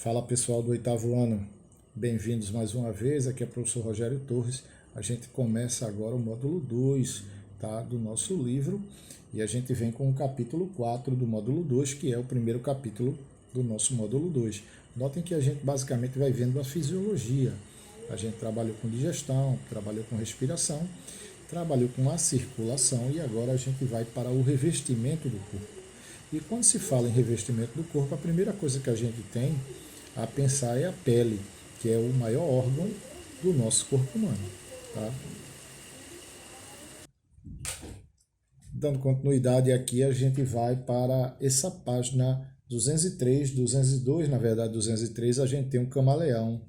Fala pessoal do oitavo ano, bem-vindos mais uma vez, aqui é o professor Rogério Torres. A gente começa agora o módulo 2, tá, do nosso livro e a gente vem com o capítulo 4 do módulo 2, que é o primeiro capítulo do nosso módulo 2. Notem que a gente basicamente vai vendo a fisiologia. A gente trabalhou com digestão, trabalhou com respiração, trabalhou com a circulação e agora a gente vai para o revestimento do corpo. E quando se fala em revestimento do corpo, a primeira coisa que a gente tem a pensar é a pele, que é o maior órgão do nosso corpo humano. Tá? Dando continuidade aqui, a gente vai para essa página 203, 202, na verdade 203, a gente tem um camaleão.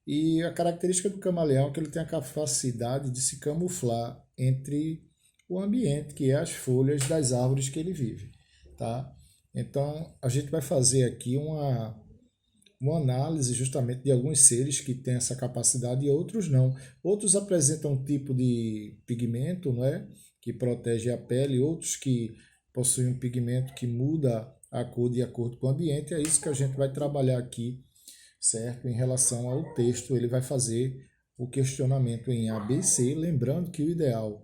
E a característica do camaleão é que ele tem a capacidade de se camuflar entre o ambiente, que é as folhas das árvores que ele vive. Tá? Então, a gente vai fazer aqui uma análise justamente de alguns seres que têm essa capacidade e outros não. Outros apresentam um tipo de pigmento, não é? Que protege a pele, outros que possuem um pigmento que muda a cor de acordo com o ambiente. É isso que a gente vai trabalhar aqui, certo? Em relação ao texto, ele vai fazer o questionamento em A, B e C, lembrando que o ideal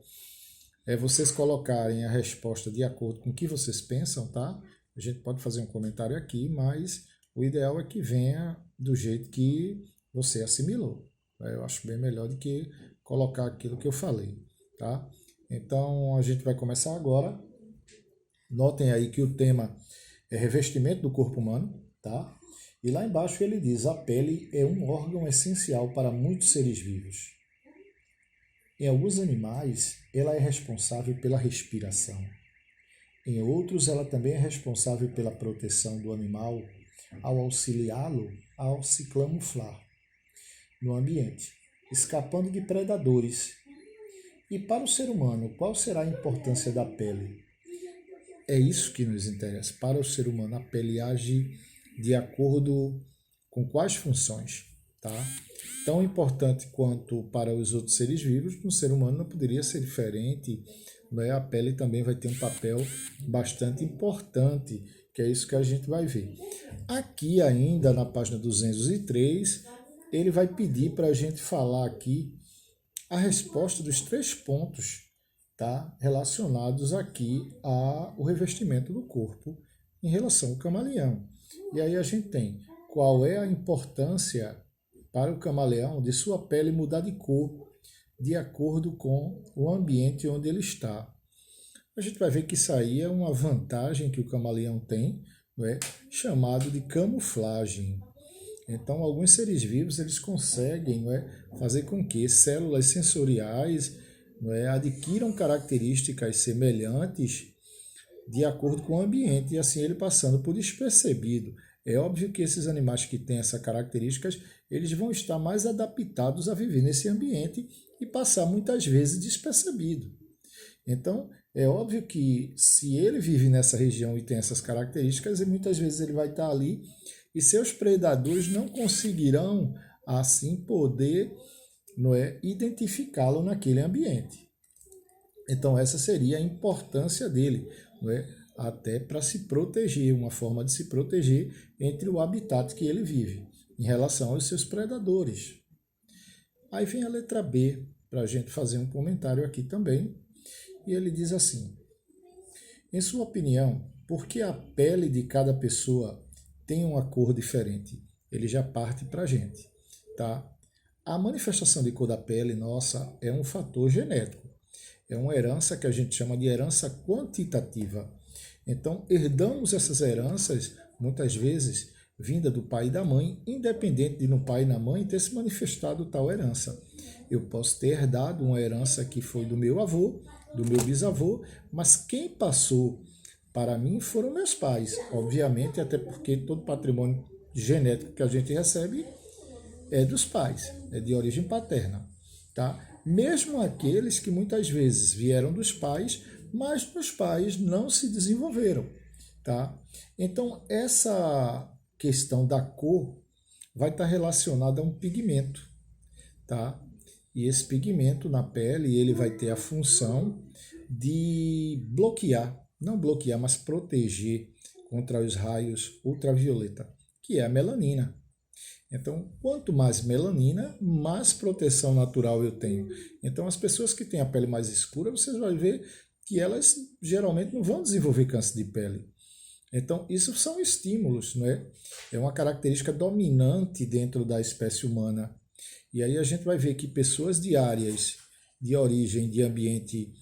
é vocês colocarem a resposta de acordo com o que vocês pensam, tá? A gente pode fazer um comentário aqui, mas o ideal é que venha do jeito que você assimilou. Eu acho bem melhor do que colocar aquilo que eu falei, tá? Então, a gente vai começar agora. Notem aí que o tema é revestimento do corpo humano, tá? E lá embaixo ele diz: a pele é um órgão essencial para muitos seres vivos. Em alguns animais, ela é responsável pela respiração. Em outros, ela também é responsável pela proteção do animal ao auxiliá-lo a se camuflar no ambiente, escapando de predadores. E para o ser humano, qual será a importância da pele? É isso que nos interessa. Para o ser humano, a pele age de acordo com quais funções? Tá? Tão importante quanto para os outros seres vivos, no ser humano não poderia ser diferente. Né? A pele também vai ter um papel bastante importante, que é isso que a gente vai ver. Aqui ainda na página 203, ele vai pedir para a gente falar aqui a resposta dos 3 pontos, tá, relacionados aqui ao revestimento do corpo em relação ao camaleão. E aí a gente tem qual é a importância para o camaleão de sua pele mudar de cor de acordo com o ambiente onde ele está. A gente vai ver que isso aí é uma vantagem que o camaleão tem, não é? Chamado de camuflagem. Então, alguns seres vivos eles conseguem, não é, fazer com que células sensoriais, não é, adquiram características semelhantes de acordo com o ambiente e assim ele passando por despercebido. É óbvio que esses animais que têm essas características, eles vão estar mais adaptados a viver nesse ambiente e passar muitas vezes despercebido. Então, é óbvio que se ele vive nessa região e tem essas características, muitas vezes ele vai estar ali e seus predadores não conseguirão, assim, poder, não é, identificá-lo naquele ambiente. Então, essa seria a importância dele, não é? Até para se proteger, uma forma de se proteger entre o habitat que ele vive, em relação aos seus predadores. Aí vem a letra B, para a gente fazer um comentário aqui também, e ele diz assim: em sua opinião, por que a pele de cada pessoa tem uma cor diferente? Ele já parte para a gente, tá? A manifestação de cor da pele nossa é um fator genético. É uma herança que a gente chama de herança quantitativa. Então, herdamos essas heranças, muitas vezes, vinda do pai e da mãe, independente de no pai e na mãe ter se manifestado tal herança. Eu posso ter herdado uma herança que foi do meu avô, do meu bisavô, mas quem passou para mim foram meus pais, obviamente, até porque todo patrimônio genético que a gente recebe é dos pais, é de origem paterna, tá? Mesmo aqueles que muitas vezes vieram dos pais, mas os pais não se desenvolveram, tá? Então, essa questão da cor vai estar relacionada a um pigmento, tá? E esse pigmento na pele, ele vai ter a função de bloquear, não bloquear, mas proteger contra os raios ultravioleta, que é a melanina. Então, quanto mais melanina, mais proteção natural eu tenho. Então, as pessoas que têm a pele mais escura, você vai ver que elas geralmente não vão desenvolver câncer de pele. Então, isso são estímulos, não é? É uma característica dominante dentro da espécie humana. E aí a gente vai ver que pessoas de áreas de origem, de ambiente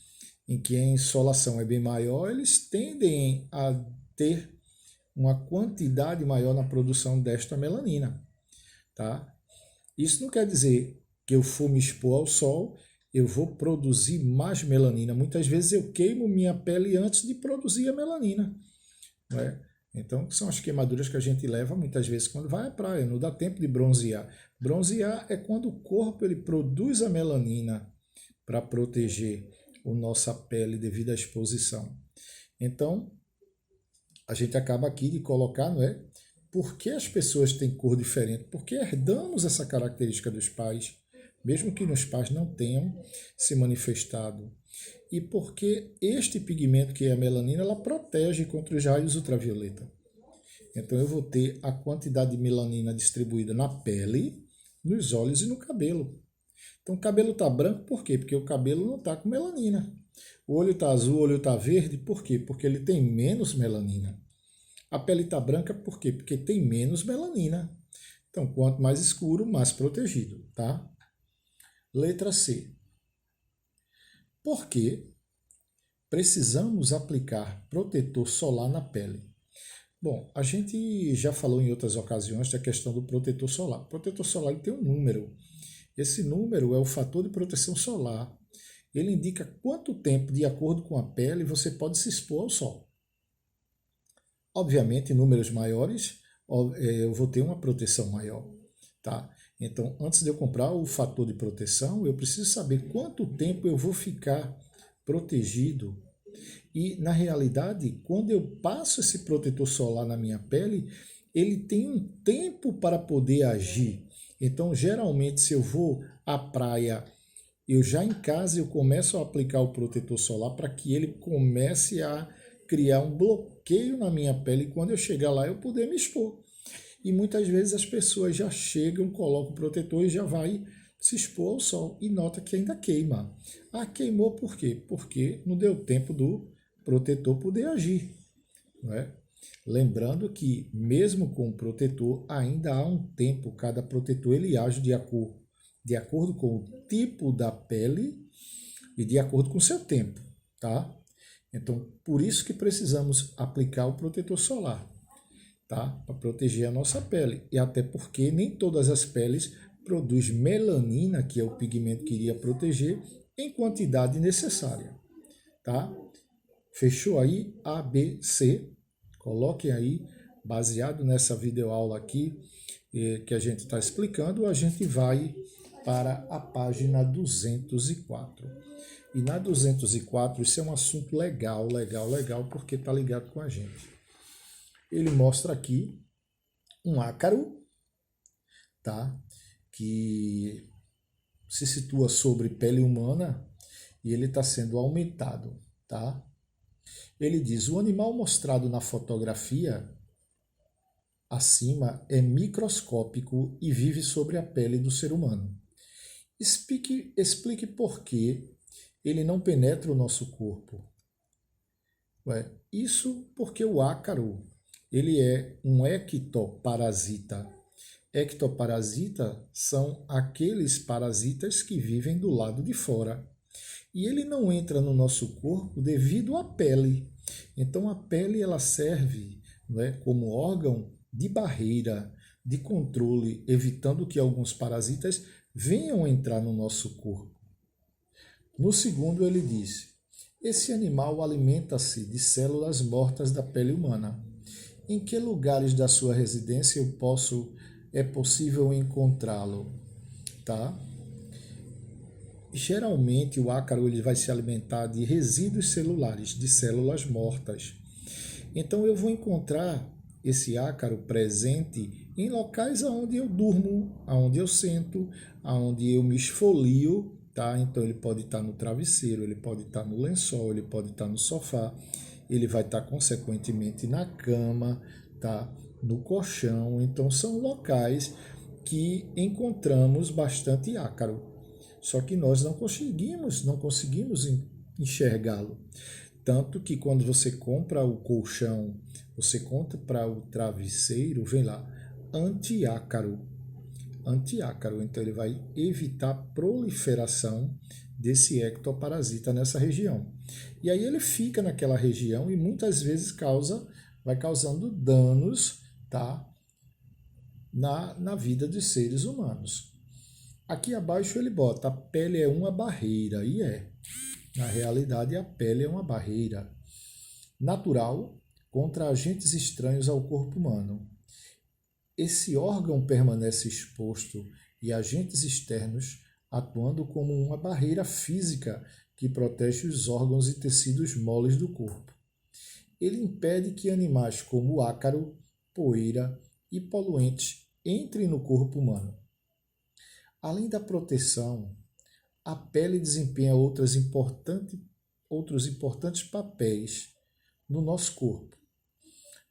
em que a insolação é bem maior, eles tendem a ter uma quantidade maior na produção desta melanina, tá? Isso não quer dizer que eu for me expor ao sol, eu vou produzir mais melanina. Muitas vezes eu queimo minha pele antes de produzir a melanina, não é? Então, são as queimaduras que a gente leva muitas vezes quando vai à praia, não dá tempo de bronzear. Bronzear é quando o corpo ele produz a melanina para proteger a nossa pele devido à exposição. Então, a gente acaba aqui de colocar, não é? Por que as pessoas têm cor diferente? Porque herdamos essa característica dos pais, mesmo que nos pais não tenham se manifestado. E porque este pigmento, que é a melanina, ela protege contra os raios ultravioleta. Então eu vou ter a quantidade de melanina distribuída na pele, nos olhos e no cabelo. Então o cabelo está branco, por quê? Porque o cabelo não está com melanina. O olho está azul, o olho está verde, por quê? Porque ele tem menos melanina. A pele está branca, por quê? Porque tem menos melanina. Então, quanto mais escuro, mais protegido, tá? Letra C. Por que precisamos aplicar protetor solar na pele? Bom, a gente já falou em outras ocasiões da questão do protetor solar. O protetor solar ele tem um número. Esse número é o fator de proteção solar. Ele indica quanto tempo, de acordo com a pele, você pode se expor ao sol. Obviamente, em números maiores, eu vou ter uma proteção maior, tá? Então, antes de eu comprar o fator de proteção, eu preciso saber quanto tempo eu vou ficar protegido. E, na realidade, quando eu passo esse protetor solar na minha pele, ele tem um tempo para poder agir. Então, geralmente, se eu vou à praia, eu já em casa eu começo a aplicar o protetor solar para que ele comece a criar um bloqueio na minha pele e quando eu chegar lá eu poder me expor. E muitas vezes as pessoas já chegam, colocam o protetor e já vai se expor ao sol e nota que ainda queima. Ah, queimou por quê? Porque não deu tempo do protetor poder agir, não é? Lembrando que mesmo com o protetor ainda há um tempo, cada protetor ele age de acordo com o tipo da pele e de acordo com o seu tempo, tá? Então, por isso que precisamos aplicar o protetor solar, tá? Para proteger a nossa pele. E até porque nem todas as peles produzem melanina, que é o pigmento que iria proteger, em quantidade necessária, tá? Fechou aí? A, B, C. Coloquem aí, baseado nessa videoaula aqui que a gente está explicando, a gente vai para a página 204. E na 204, isso é um assunto legal, porque está ligado com a gente. Ele mostra aqui um ácaro, tá? Que se situa sobre pele humana e ele está sendo aumentado, tá? Ele diz, o animal mostrado na fotografia acima é microscópico e vive sobre a pele do ser humano. Explique por que ele não penetra o nosso corpo. Isso porque o ácaro ele é um ectoparasita. Ectoparasita são aqueles parasitas que vivem do lado de fora. E ele não entra no nosso corpo devido à pele. Então a pele ela serve, não é, como órgão de barreira, de controle, evitando que alguns parasitas venham entrar no nosso corpo. No segundo ele diz, esse animal alimenta-se de células mortas da pele humana. Em que lugares da sua residência é possível encontrá-lo? Tá? Geralmente o ácaro ele vai se alimentar de resíduos celulares, de células mortas. Então eu vou encontrar esse ácaro presente em locais onde eu durmo, onde eu sento, onde eu me esfolio, tá? Então ele pode estar no travesseiro, ele pode estar no lençol, ele pode estar no sofá, ele vai estar consequentemente na cama, tá? no colchão. Então são locais que encontramos bastante ácaro. Só que nós não conseguimos enxergá-lo. Tanto que quando você compra o colchão, você compra o travesseiro, vem lá, antiácaro. Antiácaro. Então ele vai evitar a proliferação desse ectoparasita nessa região. E aí ele fica naquela região e muitas vezes vai causando danos, tá, na vida dos seres humanos. Aqui abaixo ele bota: a pele é uma barreira, e é. Na realidade, a pele é uma barreira natural contra agentes estranhos ao corpo humano. Esse órgão permanece exposto e agentes externos atuando como uma barreira física que protege os órgãos e tecidos moles do corpo. Ele impede que animais como ácaro, poeira e poluentes entrem no corpo humano. Além da proteção, a pele desempenha outros importantes papéis no nosso corpo.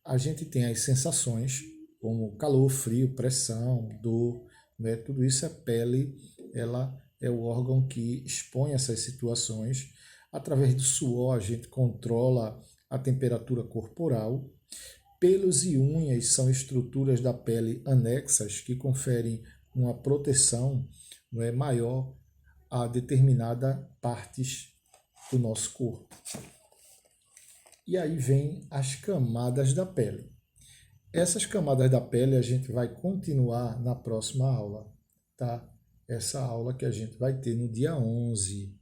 A gente tem as sensações, como calor, frio, pressão, dor, né? Tudo isso, a pele, ela é o órgão que expõe essas situações. Através do suor, a gente controla a temperatura corporal. Pelos e unhas são estruturas da pele anexas que conferem uma proteção, não é, maior a determinadas partes do nosso corpo. E aí vem as camadas da pele. Essas camadas da pele a gente vai continuar na próxima aula, tá? Essa aula que a gente vai ter no dia 11.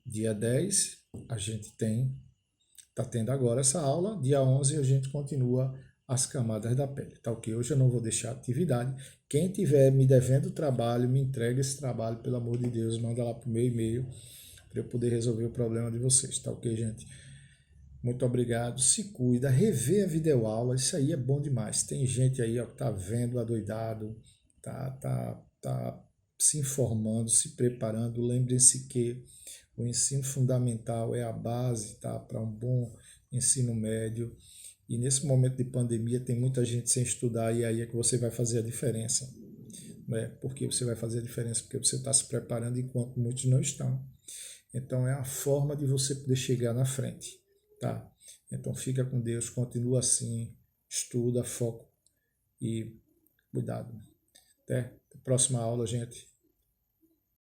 Dia 10 a gente tá tendo agora essa aula. Dia 11 a gente continua as camadas da pele, tá ok? Hoje eu não vou deixar atividade. Quem tiver me devendo trabalho, me entrega esse trabalho, pelo amor de Deus, manda lá pro meu e-mail para eu poder resolver o problema de vocês, tá ok, gente? Muito obrigado, se cuida, rever a videoaula, isso aí é bom demais. Tem gente aí, ó, que tá vendo adoidado, tá se informando, se preparando. Lembrem-se que o ensino fundamental é a base, tá, para um bom ensino médio. E nesse momento de pandemia tem muita gente sem estudar, e aí é que você vai fazer a diferença. Né? Por que você vai fazer a diferença? Porque você está se preparando enquanto muitos não estão. Então é a forma de você poder chegar na frente. Tá? Então fica com Deus, continua assim, estuda, foco e cuidado. Até a próxima aula, gente.